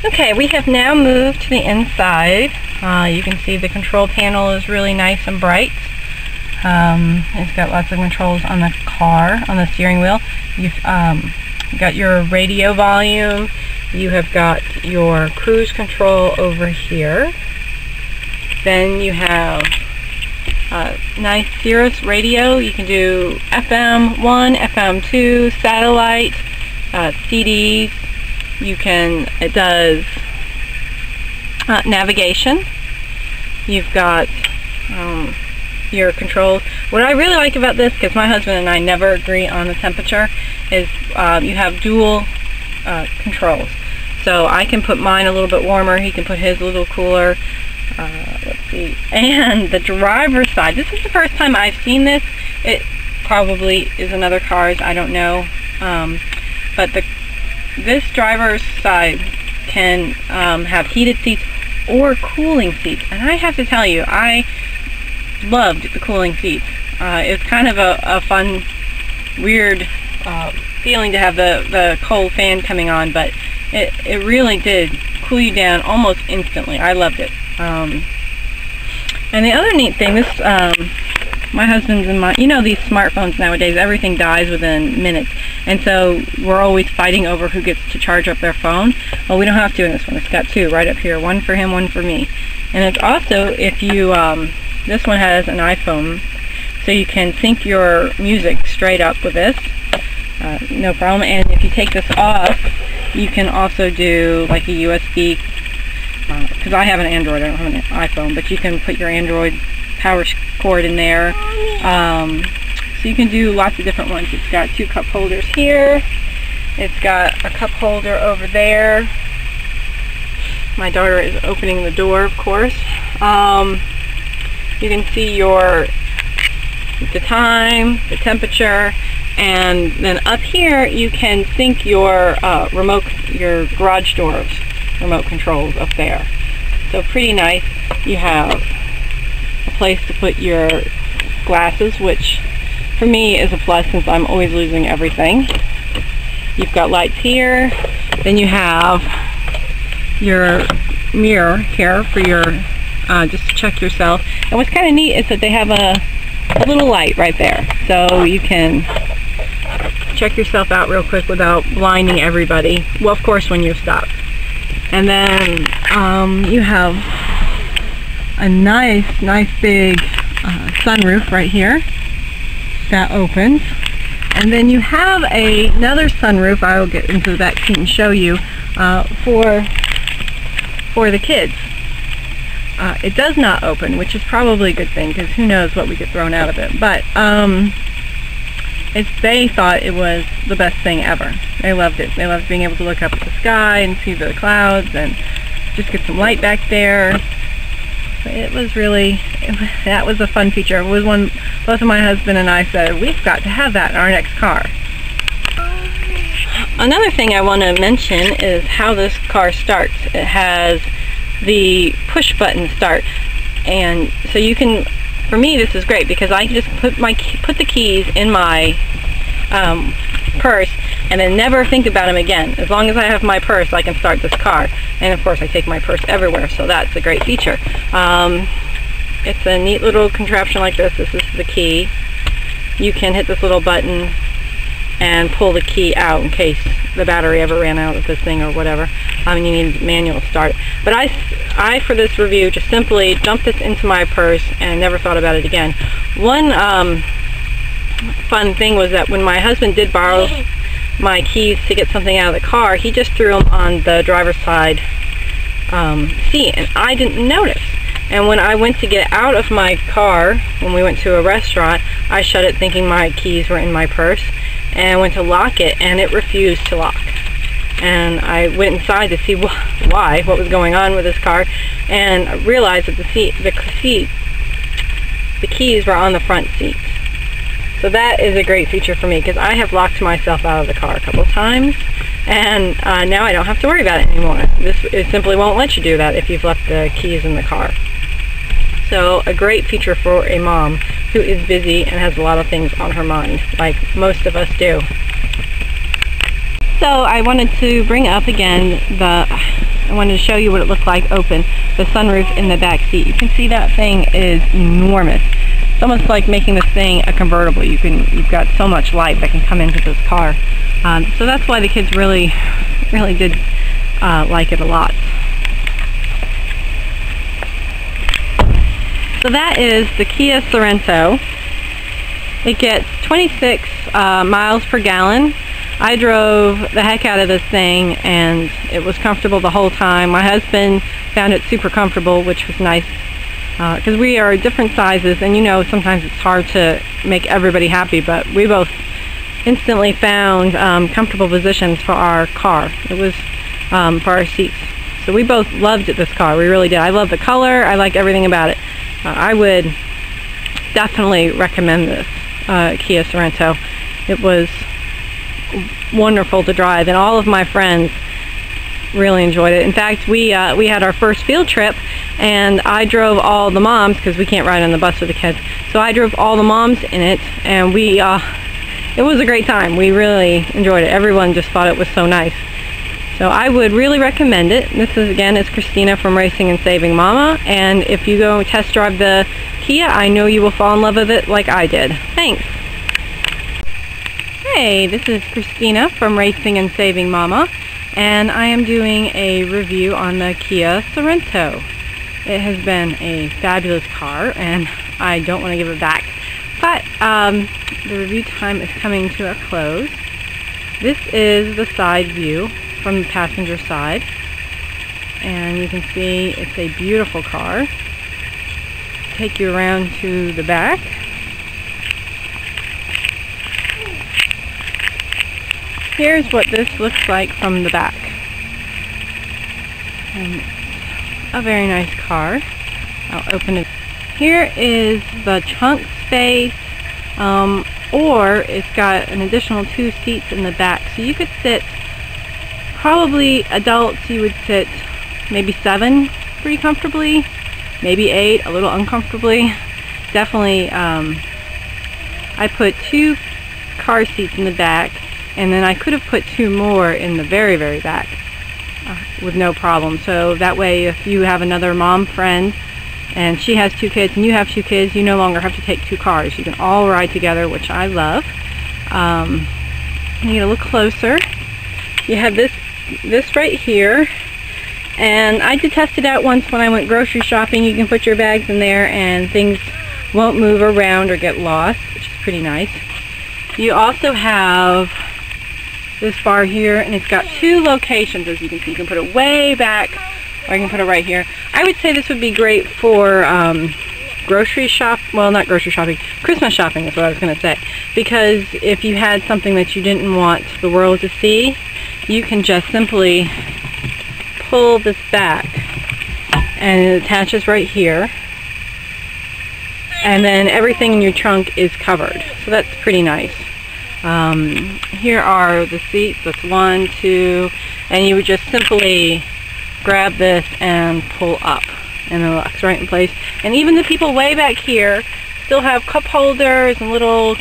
Okay, we have now moved to the inside. You can see the control panel is really nice and bright. It's got lots of controls on the car, on the steering wheel. You've got your radio volume. You have got your cruise control over here. Then you have a nice Sirius radio. You can do FM1, FM2, satellite, CDs. It does navigation. You've got your controls. What I really like about this, because my husband and I never agree on the temperature, is you have dual controls. So I can put mine a little bit warmer, he can put his a little cooler. Let's see. And the driver's side, this is the first time I've seen this. It probably is in other cars, I don't know. But this driver's side can have heated seats or cooling seats. And I have to tell you, I loved the cooling seats. It's kind of a fun, weird feeling to have the cold fan coming on, but it really did cool you down almost instantly. I loved it. And the other neat thing, my husband's and my, these smartphones nowadays, everything dies within minutes, and so we're always fighting over who gets to charge up their phone. Well, we don't have to in this one. It's got two right up here, one for him, one for me. And it's also, if you this one has an iPhone, so you can sync your music straight up with this, no problem. And if you take this off, you can also do like a USB, because I have an Android, I don't have an iPhone, but you can put your Android power cord in there. So you can do lots of different ones. It's got two cup holders here. It's got a cup holder over there. My daughter is opening the door, of course. You can see the time, the temperature, and then up here you can sync your your garage doors remote controls up there. So pretty nice. You have a place to put your glasses, which for me is a plus since I'm always losing everything. You've got lights here. Then you have your mirror here for your just to check yourself. And what's kind of neat is that they have a little light right there, so you can check yourself out real quick without blinding everybody. Well, of course, when you stop. And then you have a nice big sunroof right here that opens. And then you have another sunroof, I will get into the back seat and show you, for the kids. It does not open, which is probably a good thing, because who knows what we get thrown out of it. But they thought it was the best thing ever. They loved it. They loved being able to look up at the sky and see the clouds and just get some light back there. It was really, that was a fun feature. It was one both of my husband and I said, we've got to have that in our next car. Another thing I want to mention is how this car starts. It has the push button start, and so you can, for me this is great because I can just put the keys in my purse and then never think about them again. As long as I have my purse, I can start this car. And of course I take my purse everywhere, so that's a great feature. It's a neat little contraption like this. This is the key. You can hit this little button and pull the key out in case the battery ever ran out of this thing or whatever. You need manual start. But I for this review just simply dumped this into my purse and never thought about it again. One fun thing was that when my husband did borrow my keys to get something out of the car, he just threw them on the driver's side seat, and I didn't notice. And when I went to get out of my car, when we went to a restaurant, I shut it thinking my keys were in my purse, and I went to lock it, and it refused to lock. And I went inside to see what was going on with this car, and I realized that the keys were on the front seats. So that is a great feature for me, because I have locked myself out of the car a couple of times, and now I don't have to worry about it anymore. It simply won't let you do that if you've left the keys in the car. So a great feature for a mom who is busy and has a lot of things on her mind, like most of us do. So I wanted to bring up again the I wanted to show you what it looked like open, the sunroof in the back seat. You can see that thing is enormous. It's almost like making this thing a convertible. You've got so much light that can come into this car. So that's why the kids really did like it a lot. So that is the Kia Sorento. It gets 26 miles per gallon. I drove the heck out of this thing and it was comfortable the whole time. My husband found it super comfortable, which was nice because we are different sizes, and you know sometimes it's hard to make everybody happy, but we both instantly found comfortable positions for our car. It was for our seats. So we both loved this car. We really did. I love the color. I like everything about it. I would definitely recommend this Kia Sorento. It was wonderful to drive, and all of my friends really enjoyed it. In fact, we had our first field trip, and I drove all the moms because we can't ride on the bus with the kids. So I drove all the moms in it, and it was a great time. We really enjoyed it. Everyone just thought it was so nice. So I would really recommend it. This is Christina from Racing and Saving Mama, and if you go test drive the Kia, I know you will fall in love with it like I did. Thanks. Hey, this is Christina from Racing and Saving Mama, and I am doing a review on the Kia Sorento. It has been a fabulous car, and I don't want to give it back. But the review time is coming to a close. This is the side view from the passenger side, and you can see it's a beautiful car. Take you around to the back. Here's what this looks like from the back. And a very nice car. I'll open it. Here is the trunk space, or it's got an additional 2 seats in the back, so you could sit, probably adults, you would sit maybe 7 pretty comfortably, maybe 8 a little uncomfortably. Definitely, I put 2 car seats in the back, and then I could have put 2 more in the very, very back with no problem. So that way, if you have another mom friend and she has 2 kids and you have 2 kids, you no longer have to take 2 cars. You can all ride together, which I love. You get a look closer. You have this right here, and I did test it out once when I went grocery shopping. You can put your bags in there and things won't move around or get lost, which is pretty nice. You also have this bar here, and it's got 2 locations, as you can see. You can put it way back, or you can put it right here. I would say this would be great for Christmas shopping is what I was going to say, because if you had something that you didn't want the world to see, you can just simply pull this back, and it attaches right here, and then everything in your trunk is covered, so that's pretty nice. Here are the seats. That's 1, 2, and you would just simply grab this and pull up, and it locks right in place. And even the people way back here still have cup holders and little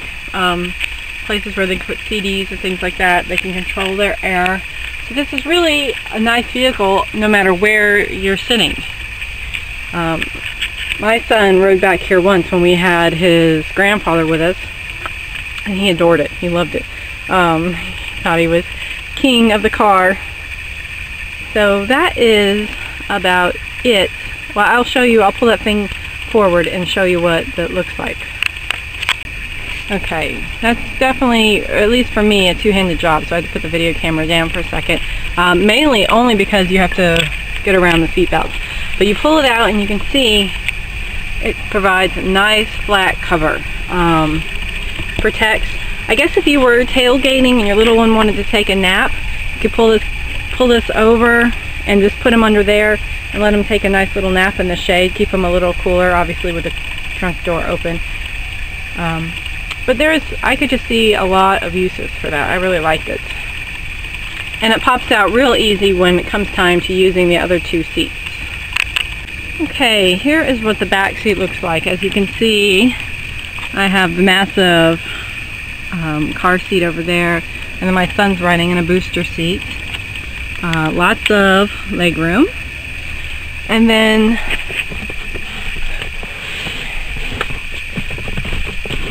places where they can put CDs and things like that. They can control their air. So this is really a nice vehicle no matter where you're sitting. My son rode back here once when we had his grandfather with us, and he adored it. He loved it. He thought he was king of the car. So that is about it. Well, I'll show you. I'll pull that thing forward and show you what that looks like. Okay, that's definitely, at least for me, a two-handed job, so I had to put the video camera down for a second. Mainly only because you have to get around the seat belts. But you pull it out and you can see it provides a nice flat cover. Protects. I guess if you were tailgating and your little one wanted to take a nap, you could pull this over and just put him under there and let him take a nice little nap in the shade. Keep him a little cooler, obviously with the trunk door open. But I could just see a lot of uses for that. I really liked it. And it pops out real easy when it comes time to using the other 2 seats. Okay, here is what the back seat looks like. As you can see, I have the massive car seat over there, and then my son's riding in a booster seat. Lots of leg room. And then,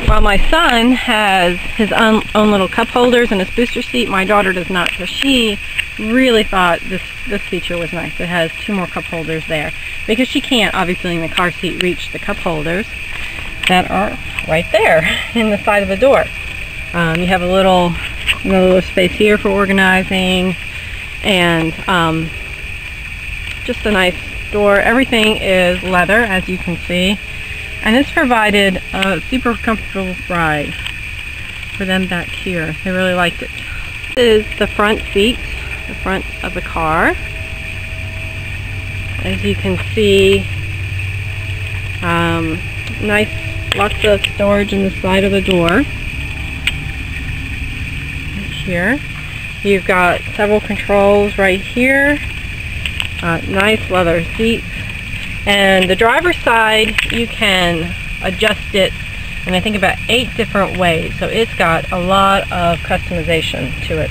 while my son has his own little cup holders and his booster seat, my daughter does not. So she really thought this feature was nice. It has 2 more cup holders there, because she can't, obviously, in the car seat reach the cup holders that are right there in the side of the door. You have a little space here for organizing, and just a nice door. Everything is leather, as you can see, and it's provided a super comfortable ride for them back here. They really liked it. This is the front seat, the front of the car. As you can see, nice, lots of storage in the side of the door. Here you've got several controls right here. Nice leather seats, and the driver's side, you can adjust it in, I think, about 8 different ways, so it's got a lot of customization to it.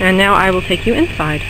And now I will take you inside.